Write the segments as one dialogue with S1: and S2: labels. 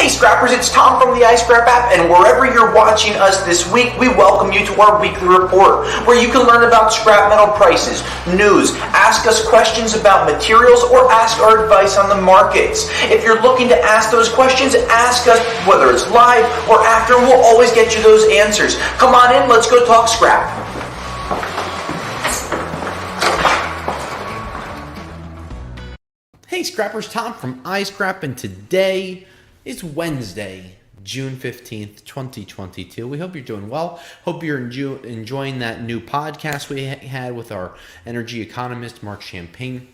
S1: Hey Scrappers, it's Tom from the iScrap app, and wherever you're watching us this week, we welcome you to our weekly report, where you can learn about scrap metal prices, news, ask us questions about materials, or ask our advice on the markets. If you're looking to ask those questions, ask us whether it's live or after, and we'll always get you those answers. Come on in, let's go talk scrap.
S2: Hey Scrappers, Tom from iScrap, and today is Wednesday, June 15th, 2022. We hope you're doing well. Hope you're enjoying that new podcast we had with our energy economist, Mark Champagne.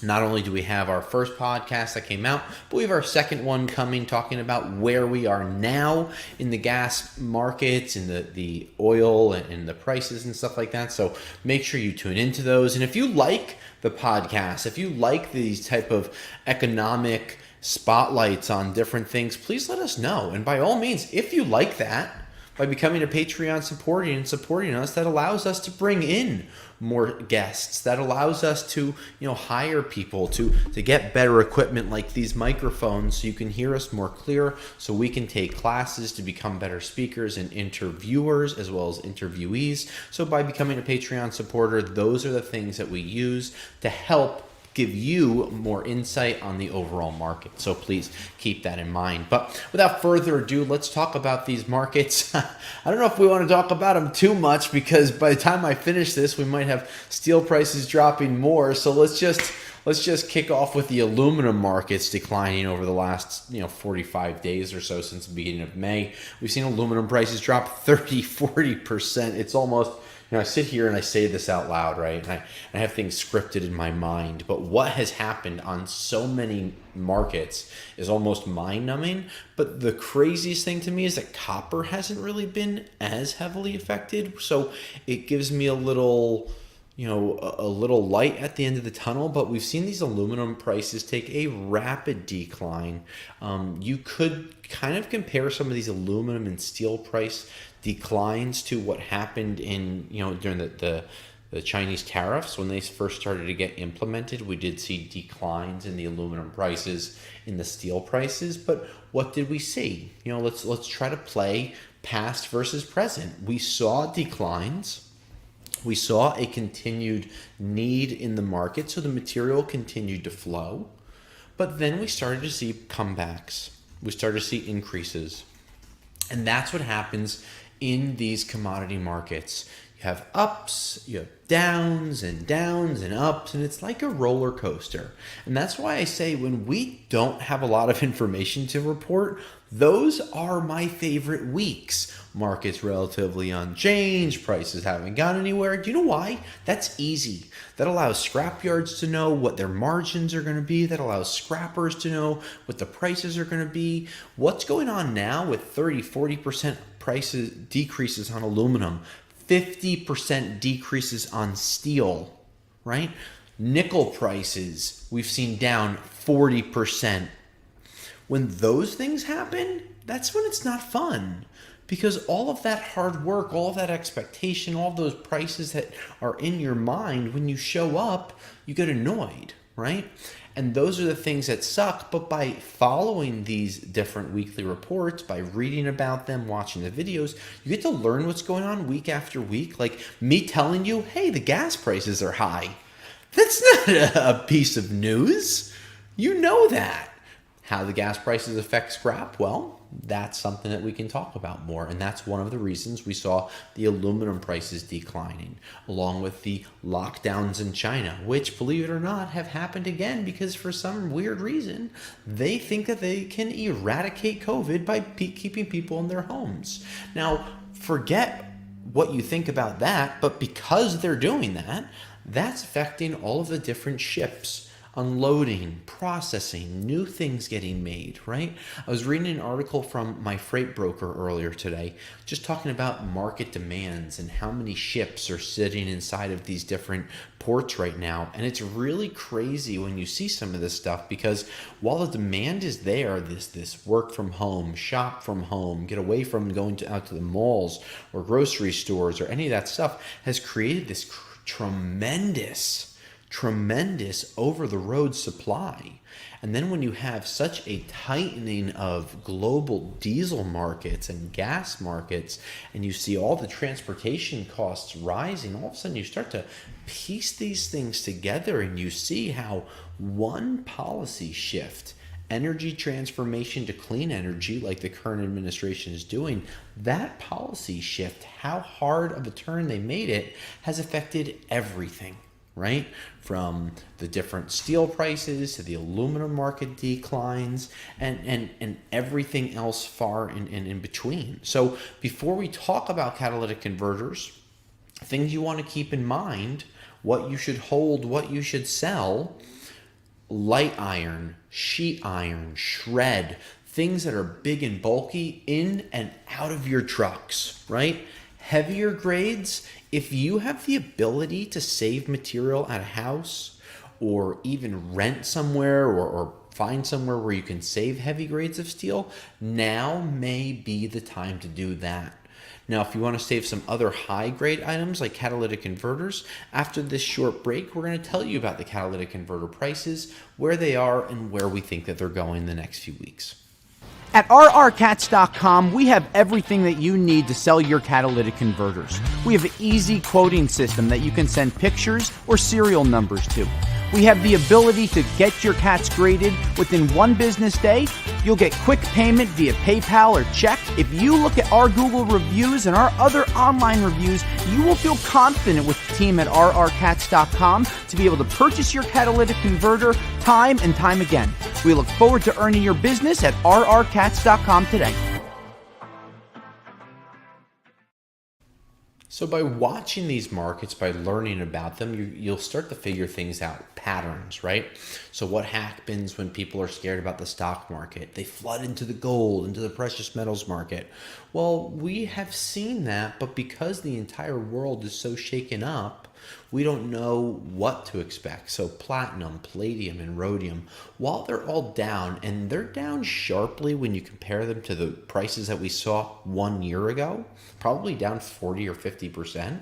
S2: Not only do we have our first podcast that came out, but we have our second one coming, talking about where we are now in the gas markets, in the oil and the prices and stuff like that. So make sure you tune into those. And if you like the podcast, if you like these type of economic spotlights on different things, please let us know. And by all means, if you like that, by becoming a Patreon supporting us, that allows us to bring in more guests, that allows us to hire people to get better equipment like these microphones so you can hear us more clear, so we can take classes to become better speakers and interviewers as well as interviewees. So by becoming a Patreon supporter, those are the things that we use to help give you more insight on the overall market. So please keep that in mind. But without further ado, let's talk about these markets. I don't know if we want to talk about them too much, because by the time I finish this, we might have steel prices dropping more. So let's just kick off with the aluminum markets declining over the last 45 days or so since the beginning of May. We've seen aluminum prices drop 30-40%. It's almost, I sit here and I say this out loud, right? And I have things scripted in my mind. But what has happened on so many markets is almost mind-numbing. But the craziest thing to me is that copper hasn't really been as heavily affected. So it gives me a little light at the end of the tunnel. But we've seen these aluminum prices take a rapid decline. You could kind of compare some of these aluminum and steel price declines to what happened in during the Chinese tariffs. When they first started to get implemented, we did see declines in the aluminum prices, in the steel prices. But what did we see? Let's try to play past versus present. We saw declines. We saw a continued need in the market, so the material continued to flow. But then we started to see comebacks. We started to see increases. And that's what happens in these commodity markets. You have ups, you have downs and ups, and it's like a roller coaster. And that's why I say, when we don't have a lot of information to report, those are my favorite weeks. Markets relatively unchanged, prices haven't gone anywhere. Do you know why? That's easy. That allows scrap yards to know what their margins are going to be. That allows scrappers to know what the prices are going to be. What's going on now with 30-40% prices decreases on aluminum, 50% decreases on steel, right? Nickel prices we've seen down 40%. When those things happen, that's when it's not fun, because all of that hard work, all of that expectation, all of those prices that are in your mind, when you show up, you get annoyed, right? And those are the things that suck. But by following these different weekly reports, by reading about them, watching the videos, you get to learn what's going on week after week. Like me telling you, hey, the gas prices are high. That's not a piece of news. You know that. How the gas prices affect scrap? Well, that's something that we can talk about more. And that's one of the reasons we saw the aluminum prices declining, along with the lockdowns in China, which, believe it or not, have happened again, because for some weird reason, they think that they can eradicate COVID by keeping people in their homes. Now, forget what you think about that, but because they're doing that, that's affecting all of the different ships, unloading, processing, new things getting made, right? I was reading an article from my freight broker earlier today, just talking about market demands and how many ships are sitting inside of these different ports right now. And it's really crazy when you see some of this stuff, because while the demand is there, this work from home, shop from home, get away from going out to the malls or grocery stores or any of that stuff, has created this tremendous tremendous over-the-road supply. And then when you have such a tightening of global diesel markets and gas markets, and you see all the transportation costs rising, all of a sudden you start to piece these things together and you see how one policy shift, energy transformation to clean energy like the current administration is doing, that policy shift, how hard of a turn they made it, has affected everything. Right? From the different steel prices to the aluminum market declines and everything else far in between. So before we talk about catalytic converters, things you want to keep in mind, what you should hold, what you should sell: light iron, sheet iron, shred, things that are big and bulky in and out of your trucks, right? Heavier grades, if you have the ability to save material at a house or even rent somewhere or find somewhere where you can save heavy grades of steel, now may be the time to do that. Now, if you want to save some other high grade items like catalytic converters, after this short break, we're going to tell you about the catalytic converter prices, where they are, and where we think that they're going in the next few weeks.
S3: At rrcats.com, we have everything that you need to sell your catalytic converters. We have an easy quoting system that you can send pictures or serial numbers to. We have the ability to get your cats graded within 1 business day. You'll get quick payment via PayPal or check. If you look at our Google reviews and our other online reviews, you will feel confident with the team at rrcats.com to be able to purchase your catalytic converter time and time again. We look forward to earning your business at rrcats.com today.
S2: So by watching these markets, by learning about them, you'll start to figure things out, patterns, right? So what happens when people are scared about the stock market? They flood into the gold, into the precious metals market. Well, we have seen that, but because the entire world is so shaken up, we don't know what to expect. So platinum, palladium, and rhodium, while they're all down, and they're down sharply when you compare them to the prices that we saw 1 year ago, probably down 40 or 50%.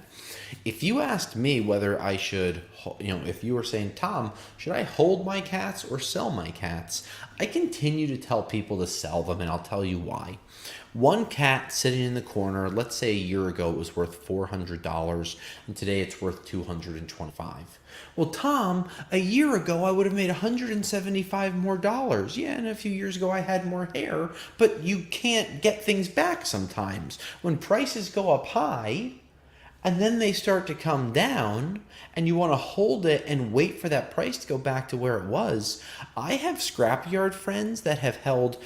S2: If you asked me whether I should, if you were saying, Tom, should I hold my cats or sell my cats? I continue to tell people to sell them, and I'll tell you why. One cat sitting in the corner, let's say a year ago it was worth $400, and today it's worth $225. Well, Tom, a year ago I would have made $175 more. Yeah, and a few years ago I had more hair, but you can't get things back sometimes. When prices go up high, and then they start to come down, and you want to hold it and wait for that price to go back to where it was. I have scrapyard friends that have held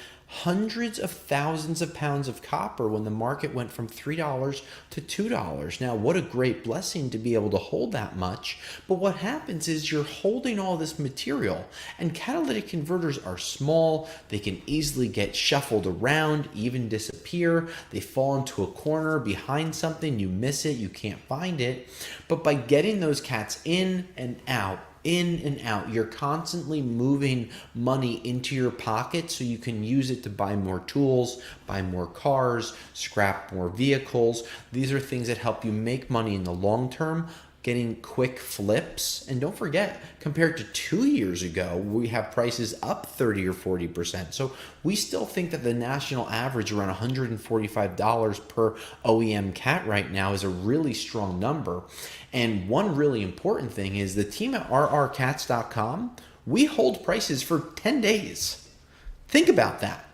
S2: hundreds of thousands of pounds of copper when the market went from $3 to $2. Now, what a great blessing to be able to hold that much. But what happens is you're holding all this material, and catalytic converters are small. They can easily get shuffled around, even disappear. They fall into a corner behind something. You miss it. You can't find it. But by getting those cats in and out, you're constantly moving money into your pocket so you can use it to buy more tools, buy more cars, scrap more vehicles. These are things that help you make money in the long term, getting quick flips. And don't forget, compared to 2 years ago, we have prices up 30 or 40%. So we still think that the national average around $145 per OEM cat right now is a really strong number. And one really important thing is the team at rrcats.com, we hold prices for 10 days. Think about that.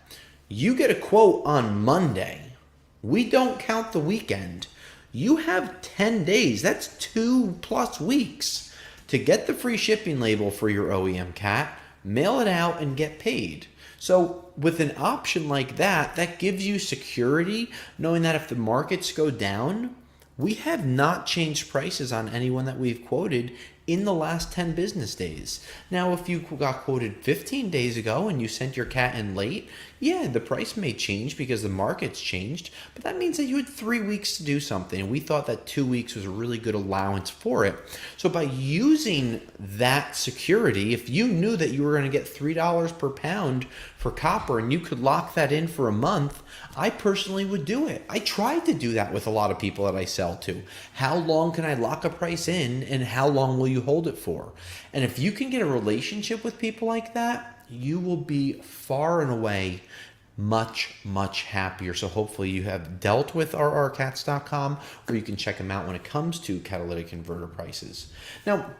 S2: You get a quote on Monday. We don't count the weekend. You have 10 days, that's 2+ weeks, to get the free shipping label for your OEM cat, mail it out, and get paid. So with an option like that, that gives you security, knowing that if the markets go down, we have not changed prices on anyone that we've quoted in the last 10 business days. Now, if you got quoted 15 days ago and you sent your cat in late, yeah, the price may change because the market's changed, but that means that you had 3 weeks to do something. And we thought that 2 weeks was a really good allowance for it. So by using that security, if you knew that you were going to get $3 per pound for copper and you could lock that in for a month, I personally would do it. I tried to do that with a lot of people that I sell to. How long can I lock a price in and how long will you hold it for? And if you can get a relationship with people like that, you will be far and away much, much happier. So hopefully you have dealt with rrcats.com, or you can check them out when it comes to catalytic converter prices. Now,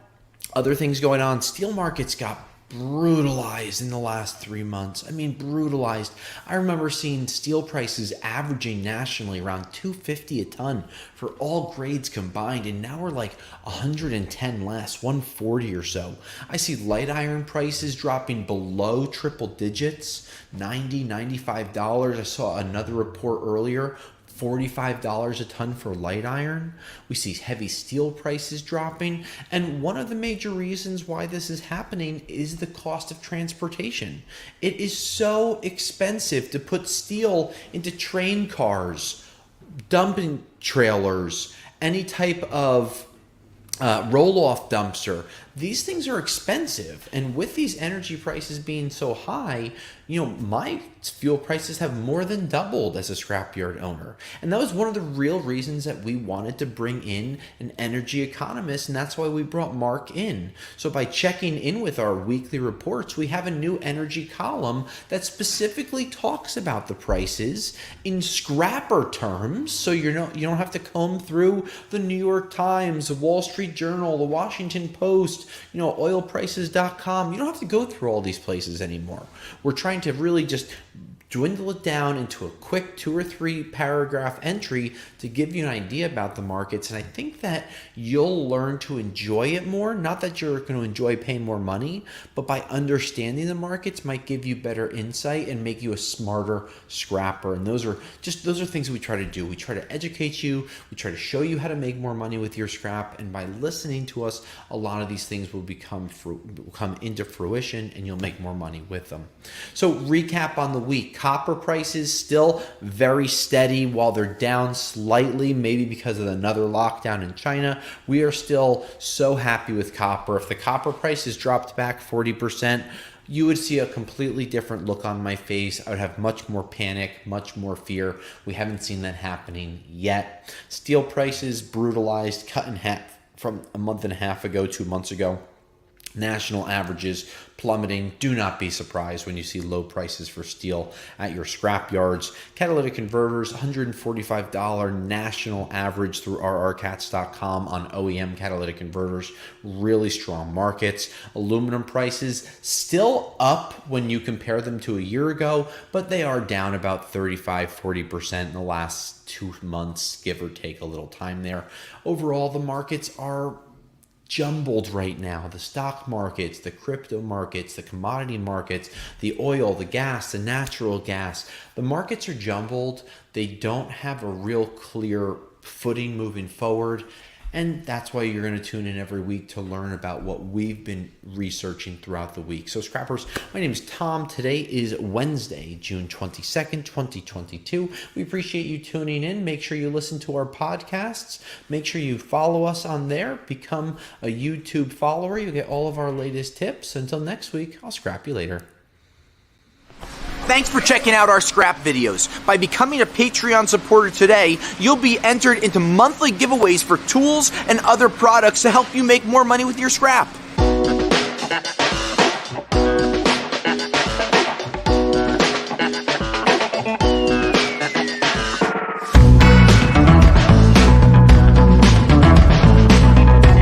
S2: other things going on, steel markets got brutalized in the last 3 months. I mean, brutalized. I remember seeing steel prices averaging nationally around $250 a ton for all grades combined, and now we're like 110 less, 140 or so. I see light iron prices dropping below triple digits, $90, $95. I saw another report earlier, $45 a ton for light iron. We see heavy steel prices dropping. And one of the major reasons why this is happening is the cost of transportation. It is so expensive to put steel into train cars, dumping trailers, any type of roll-off dumpster. These things are expensive, and with these energy prices being so high, my fuel prices have more than doubled as a scrapyard owner. And that was one of the real reasons that we wanted to bring in an energy economist, and that's why we brought Mark in. So by checking in with our weekly reports, we have a new energy column that specifically talks about the prices in scrapper terms, so you don't have to comb through the New York Times, the Wall Street Journal, the Washington Post, oilprices.com. You don't have to go through all these places anymore. We're trying to really just dwindle it down into a quick 2 or 3 paragraph entry to give you an idea about the markets. And I think that you'll learn to enjoy it more. Not that you're going to enjoy paying more money, but by understanding the markets might give you better insight and make you a smarter scrapper. And those are things we try to do. We try to educate you. We try to show you how to make more money with your scrap. And by listening to us, a lot of these things will come into fruition, and you'll make more money with them. So recap on the week. Copper prices still very steady while they're down slightly, maybe because of another lockdown in China. We are still so happy with copper. If the copper prices dropped back 40%, you would see a completely different look on my face. I would have much more panic, much more fear. We haven't seen that happening yet. Steel prices brutalized, cut in half from a month and a half ago, 2 months ago. National averages plummeting. Do not be surprised when you see low prices for steel at your scrap yards. Catalytic converters, $145 national average through rrcats.com on OEM catalytic converters. Really strong markets. Aluminum prices still up when you compare them to a year ago, but they are down about 35-40% in the last 2 months, give or take a little time there. Overall, the markets are jumbled right now. The stock markets, the crypto markets, the commodity markets, the oil, the gas, the natural gas. The markets are jumbled. They don't have a real clear footing moving forward. And that's why you're going to tune in every week to learn about what we've been researching throughout the week. So scrappers, my name is Tom. Today is Wednesday, June 22nd, 2022. We appreciate you tuning in. Make sure you listen to our podcasts. Make sure you follow us on there. Become a YouTube follower. You'll get all of our latest tips. Until next week, I'll scrap you later.
S1: Thanks for checking out our scrap videos. By becoming a Patreon supporter today, you'll be entered into monthly giveaways for tools and other products to help you make more money with your scrap.